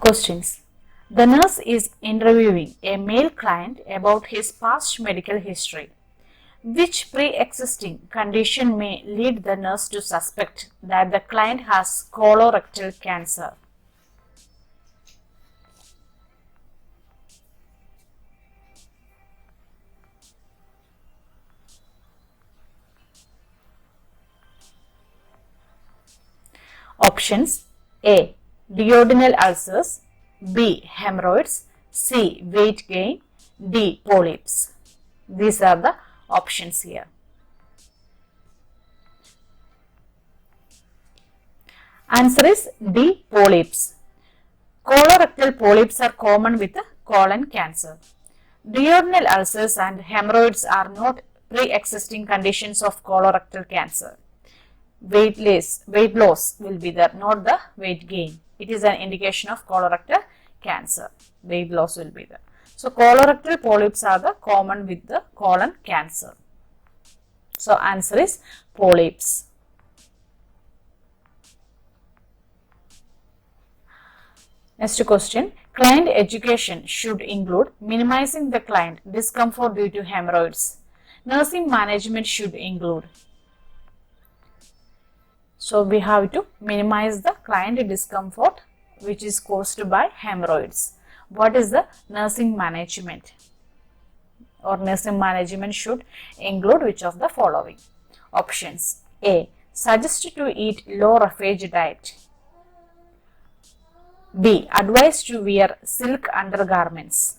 Questions. The nurse is interviewing a male client about his past medical history. Which pre-existing condition may lead the nurse to suspect that the client has colorectal cancer? Options: A. Duodenal ulcers, B. Hemorrhoids, C. Weight gain, D. Polyps. These are the options here. Answer is D. Polyps. Colorectal polyps are common with colon cancer. Duodenal ulcers and hemorrhoids are not pre-existing conditions of colorectal cancer. Weight loss will be there, not the weight gain. It is an indication of colorectal cancer. Weight loss will be there. So, colorectal polyps are the common with the colon cancer. So, answer is polyps. Next question. Client education should include minimizing the client discomfort due to hemorrhoids. Nursing management should include. So, we have to minimize the client discomfort which is caused by hemorrhoids. What is the nursing management? Or nursing management should include which of the following? Options. A. Suggest to eat low roughage diet. B. Advise to wear silk undergarments.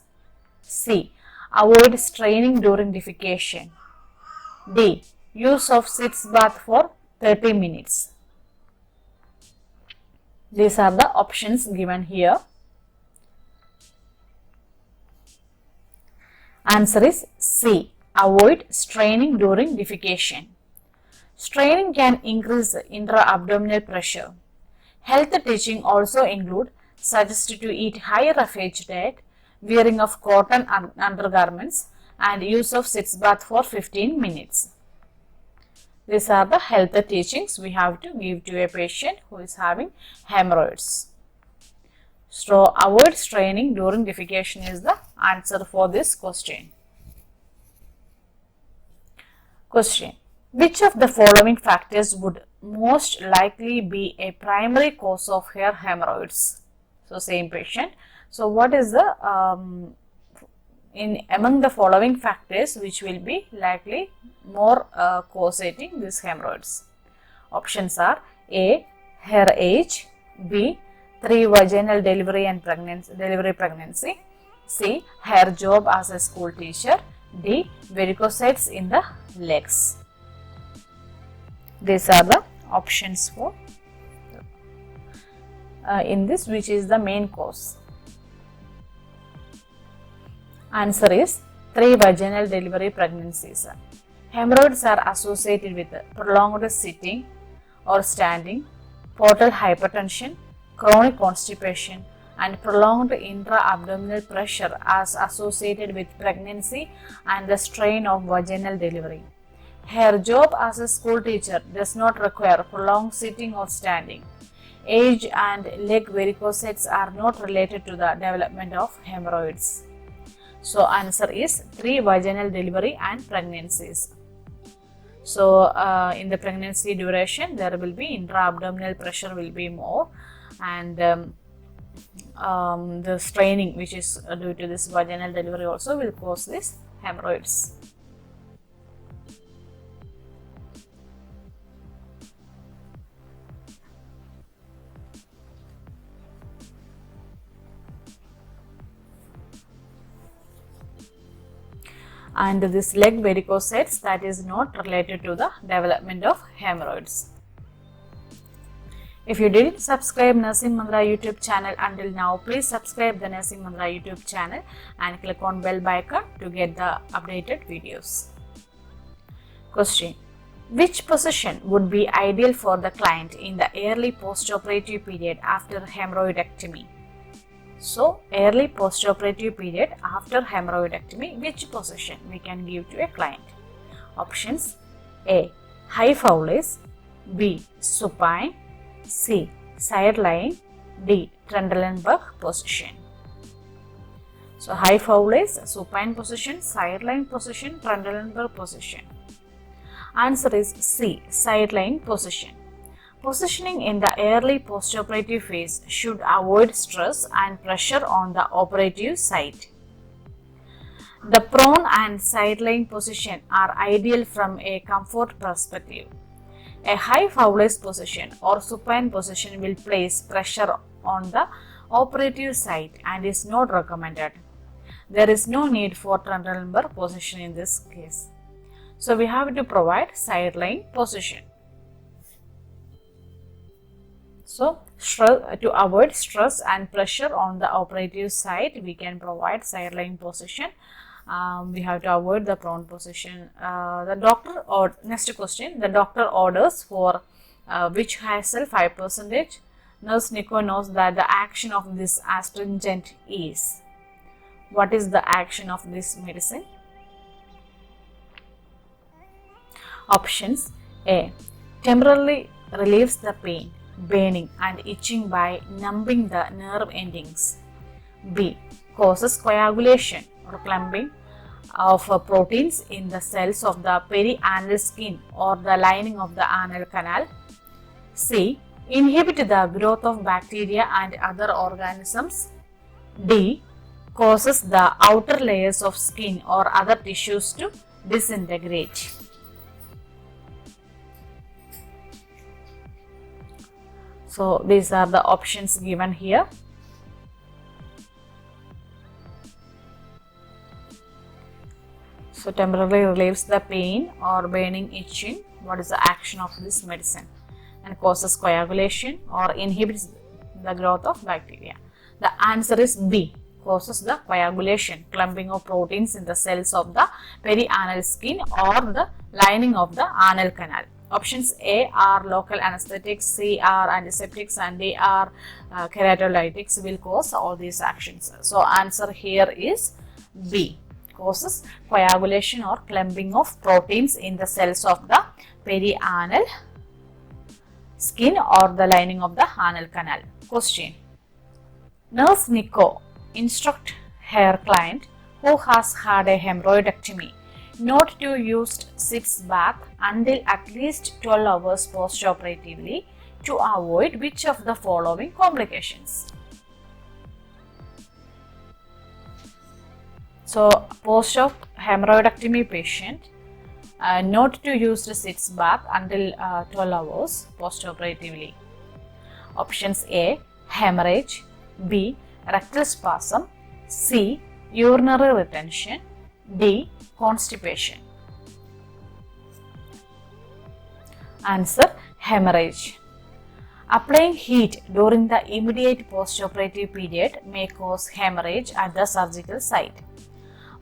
C. Avoid straining during defecation. D. Use of sitz bath for 30 minutes. These are the options given here. Answer is C. Avoid straining during defecation. Straining can increase intra-abdominal pressure. Health teaching also include suggest to eat high roughage diet, wearing of cotton undergarments, and use of sitz bath for 15 minutes. These are the health teachings we have to give to a patient who is having hemorrhoids. So, avoid straining during defecation is the answer for this question. Question. Which of the following factors would most likely be a primary cause of her hemorrhoids? So, same patient. So, what is the among the following factors which will be likely more causating these hemorrhoids? Options are A. Her age, B. 3 vaginal delivery and pregnancy, C. Her job as a school teacher, D. Varicosities in the legs. These are the options for in this, which is the main cause. Answer is 3 vaginal delivery pregnancies. Hemorrhoids are associated with prolonged sitting or standing, portal hypertension, chronic constipation, and prolonged intra-abdominal pressure as associated with pregnancy and the strain of vaginal delivery. Her job as a school teacher does not require prolonged sitting or standing. Age and leg varicosities are not related to the development of hemorrhoids. So, answer is 3 vaginal delivery and pregnancies. So, in the pregnancy duration, there will be intra-abdominal pressure will be more, and the straining which is due to this vaginal delivery also will cause this hemorrhoids. And this leg varicosities, that is not related to the development of hemorrhoids. If you didn't subscribe Nursing Manthra YouTube channel until now, please subscribe the Nursing Manthra YouTube channel and click on bell icon to get the updated videos. Question. Which position would be ideal for the client in the early postoperative period after hemorrhoidectomy? So, early postoperative period after hemorrhoidectomy, which position we can give to a client? Options. A. High Fowlis, B. Supine, C. Side lying, D. Trendelenburg position. So high foul is supine position, sideline position, Trendelenburg position. Answer is C, sideline position. Positioning in the early postoperative phase should avoid stress and pressure on the operative site. The prone and sideline position are ideal from a comfort perspective. A high foul position or supine position will place pressure on the operative site and is not recommended. There is no need for Trendelenburg position in this case. So we have to provide sideline position. So to avoid stress and pressure on the operative site, we can provide sideline position. We have to avoid the prone position. Next question, the doctor orders for which hassle 5%. Nurse Nico knows that the action of this astringent is. What is the action of this medicine? Options: A. Temporarily relieves the pain, burning and itching by numbing the nerve endings. B. Causes coagulation or clumping of proteins in the cells of the perianal skin or the lining of the anal canal. C. Inhibit the growth of bacteria and other organisms. D. Causes the outer layers of skin or other tissues to disintegrate. So these are the options given here. So temporarily relieves the pain or burning, itching. What is the action of this medicine? And causes coagulation or inhibits the growth of bacteria. The answer is B. Causes the coagulation, clumping of proteins in the cells of the perianal skin or the lining of the anal canal. Options A are local anesthetics, C are antiseptics, and D are keratolytics will cause all these actions. So answer here is B. Causes coagulation or clumping of proteins in the cells of the perianal skin or the lining of the anal canal. Question: Nurse Nico instruct her client who has had a hemorrhoidectomy not to use sitz bath until at least 12 hours post-operatively to avoid which of the following complications? So, post-op hemorrhoidectomy patient not to use the sitz bath until 12 hours post-operatively. Options A. Hemorrhage, B. Rectal spasm, C. Urinary retention, D. Constipation. Answer: hemorrhage. Applying heat during the immediate postoperative period may cause hemorrhage at the surgical site.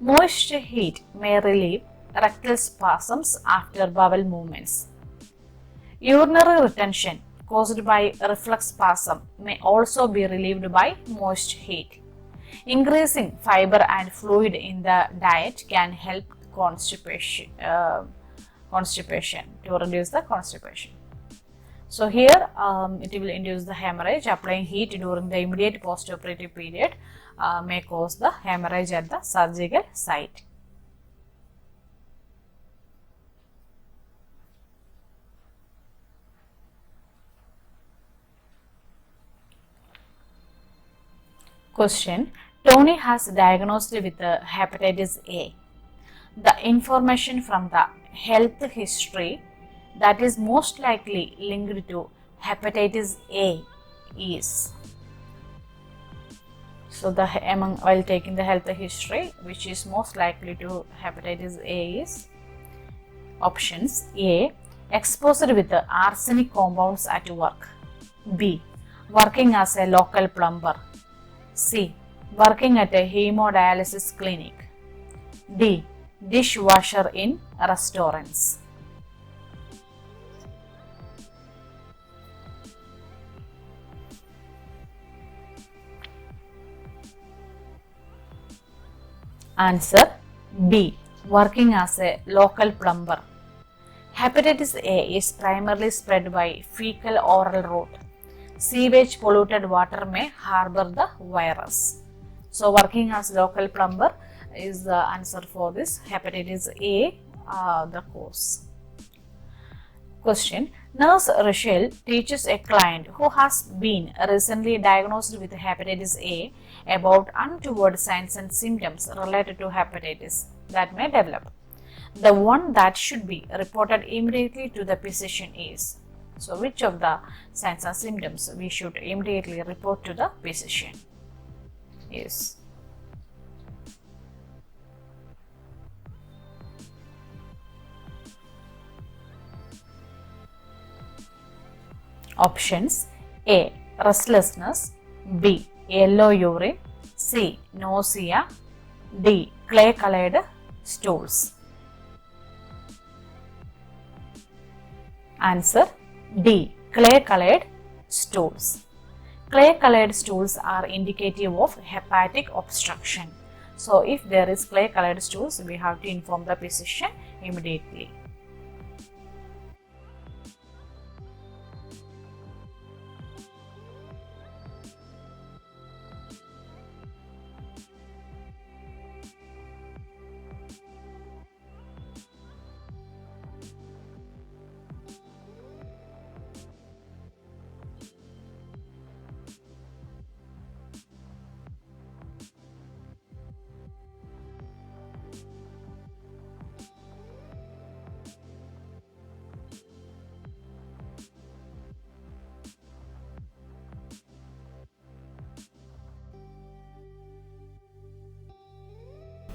Moist heat may relieve rectal spasms after bowel movements. Urinary retention caused by reflux spasm may also be relieved by moist heat. Increasing fiber and fluid in the diet can help constipation to reduce the constipation. So here it will induce the hemorrhage. Applying heat during the immediate postoperative period may cause the hemorrhage at the surgical site. Question: Tony has diagnosed with hepatitis A. The information from the health history that is most likely linked to hepatitis A is. So while taking the health history, which is most likely to hepatitis A is options: A. Exposure with the arsenic compounds at work. B. Working as a local plumber. C. Working at a hemodialysis clinic. D. Dishwasher in restaurants. Answer: B. Working as a local plumber. Hepatitis A is primarily spread by fecal oral route. sewage polluted water may harbor the virus. So working as local plumber is the answer for this hepatitis A, the cause. Question. Nurse Rochelle teaches a client who has been recently diagnosed with hepatitis A about untoward signs and symptoms related to hepatitis that may develop. The one that should be reported immediately to the physician is. So which of the signs and symptoms we should immediately report to the physician is. Options. A. Restlessness. B. Yellow urine. C. Nausea. D. Clay colored stools. Answer. D. Clay colored stools. Clay colored stools are indicative of hepatic obstruction. So if there is clay colored stools, we have to inform the physician immediately.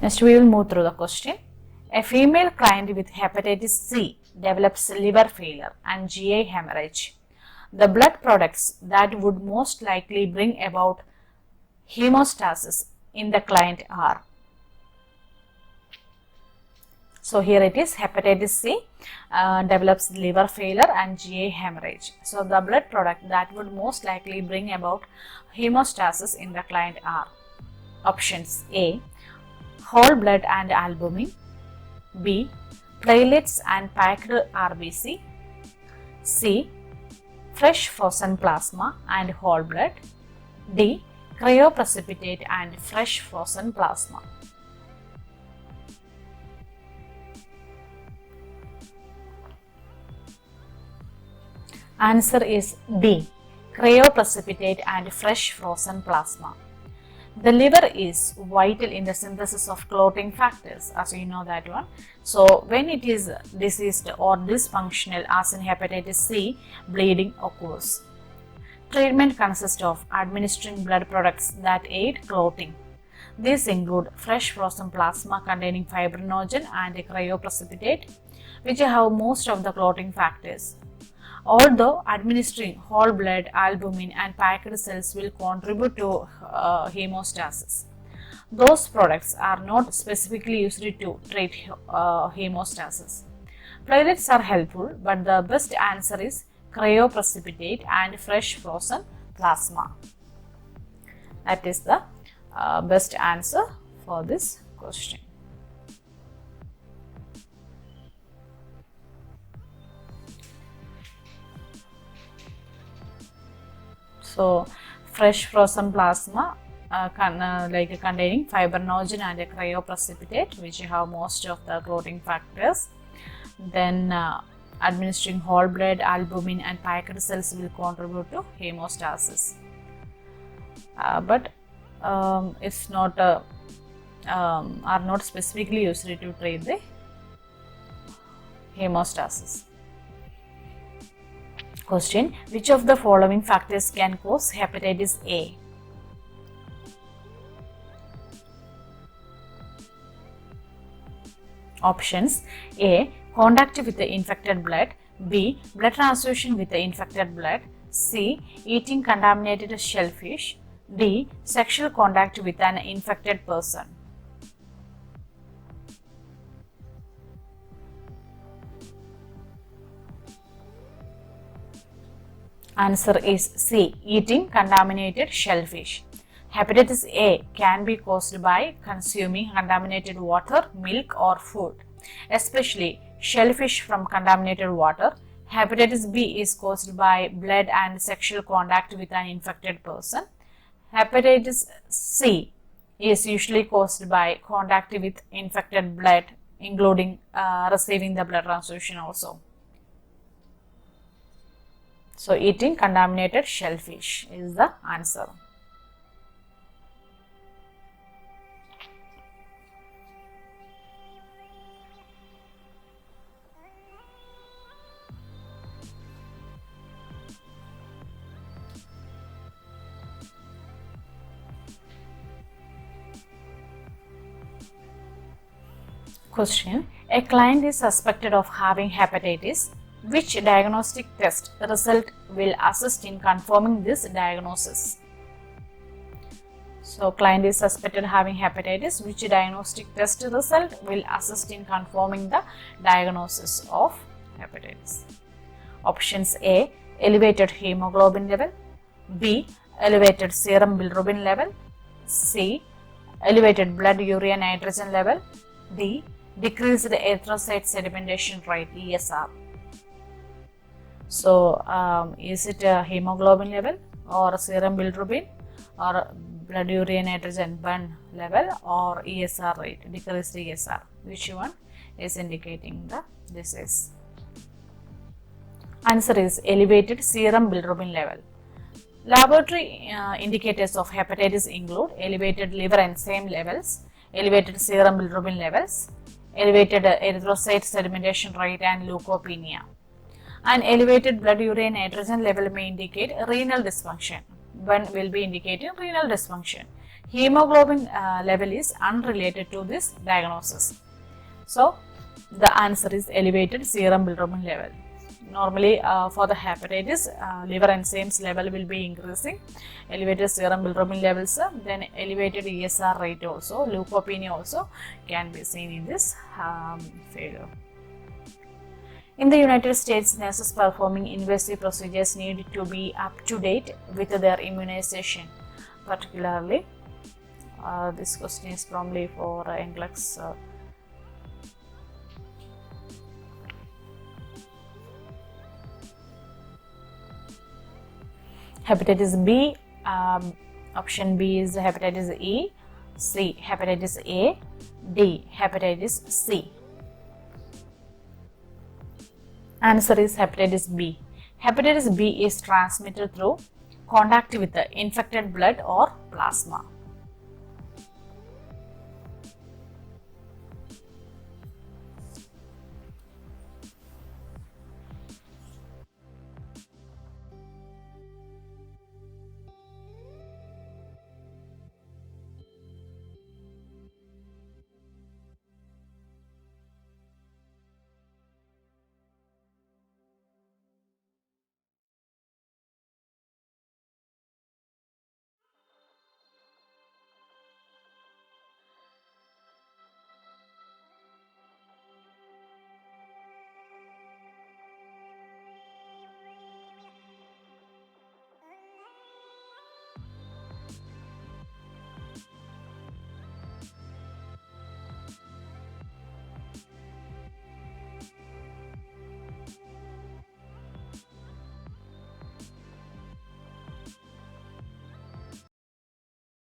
Next we will move through the question. A female client with hepatitis C develops liver failure and GI hemorrhage. The blood products that would most likely bring about hemostasis in the client are. So here it is, hepatitis C develops liver failure and GI hemorrhage. So the blood product that would most likely bring about hemostasis in the client are. Options. A. Whole blood and albumin. B. Platelets and packed RBC. C. Fresh frozen plasma and whole blood. D. Cryoprecipitate and fresh frozen plasma. Answer is D. Cryoprecipitate and fresh frozen plasma. The liver is vital in the synthesis of clotting factors, as you know that one. So when it is diseased or dysfunctional, as in hepatitis C, bleeding occurs. Treatment consists of administering blood products that aid clotting. These include fresh frozen plasma containing fibrinogen and cryoprecipitate, which have most of the clotting factors. Although administering whole blood, albumin and packed cells will contribute to hemostasis, those products are not specifically used to treat hemostasis. Platelets are helpful, but the best answer is cryoprecipitate and fresh frozen plasma. That is the best answer for this question. So fresh frozen plasma containing fibrinogen and cryoprecipitate, which have most of the clotting factors. Then administering whole blood, albumin and packed cells will contribute to hemostasis. But it's not are not specifically used to treat the hemostasis. Question. Which of the following factors can cause hepatitis A? Options. A. Contact with the infected blood. B. Blood transfusion with the infected blood. C. Eating contaminated shellfish. D. Sexual contact with an infected person. Answer is C. Eating contaminated shellfish. Hepatitis A can be caused by consuming contaminated water, milk or food. Especially shellfish from contaminated water Hepatitis B is caused by blood and sexual contact with an infected person. Hepatitis C is usually caused by contact with infected blood, including receiving the blood transfusion also. So, eating contaminated shellfish is the answer. Question: a client is suspected of having hepatitis. Which diagnostic test result will assist in confirming this diagnosis? So, client is suspected having hepatitis. Which diagnostic test result will assist in confirming the diagnosis of hepatitis? Options: A. Elevated hemoglobin level. B. Elevated serum bilirubin level. C. Elevated blood urea nitrogen level. D. Decreased erythrocyte sedimentation rate, ESR. So, is it a hemoglobin level or serum bilirubin or blood urea nitrogen burn level or ESR rate, decreased ESR? Which one is indicating the disease? Answer is elevated serum bilirubin level. Laboratory indicators of hepatitis include elevated liver enzyme levels, elevated serum bilirubin levels, elevated erythrocyte sedimentation rate and leukopenia. An elevated blood urea nitrogen level may indicate renal dysfunction. One will be indicating renal dysfunction. Hemoglobin level is unrelated to this diagnosis. So, the answer is elevated serum bilirubin level. Normally, for the hepatitis, liver enzymes level will be increasing, elevated serum bilirubin levels, then elevated ESR rate also, leukopenia also can be seen in this failure. In the United States, nurses performing invasive procedures need to be up to date with their immunization. Particularly, this question is probably for NCLEX. Hepatitis B, option B is hepatitis E, C hepatitis A, D hepatitis C. Answer is hepatitis B. Hepatitis B is transmitted through contact with the infected blood or plasma.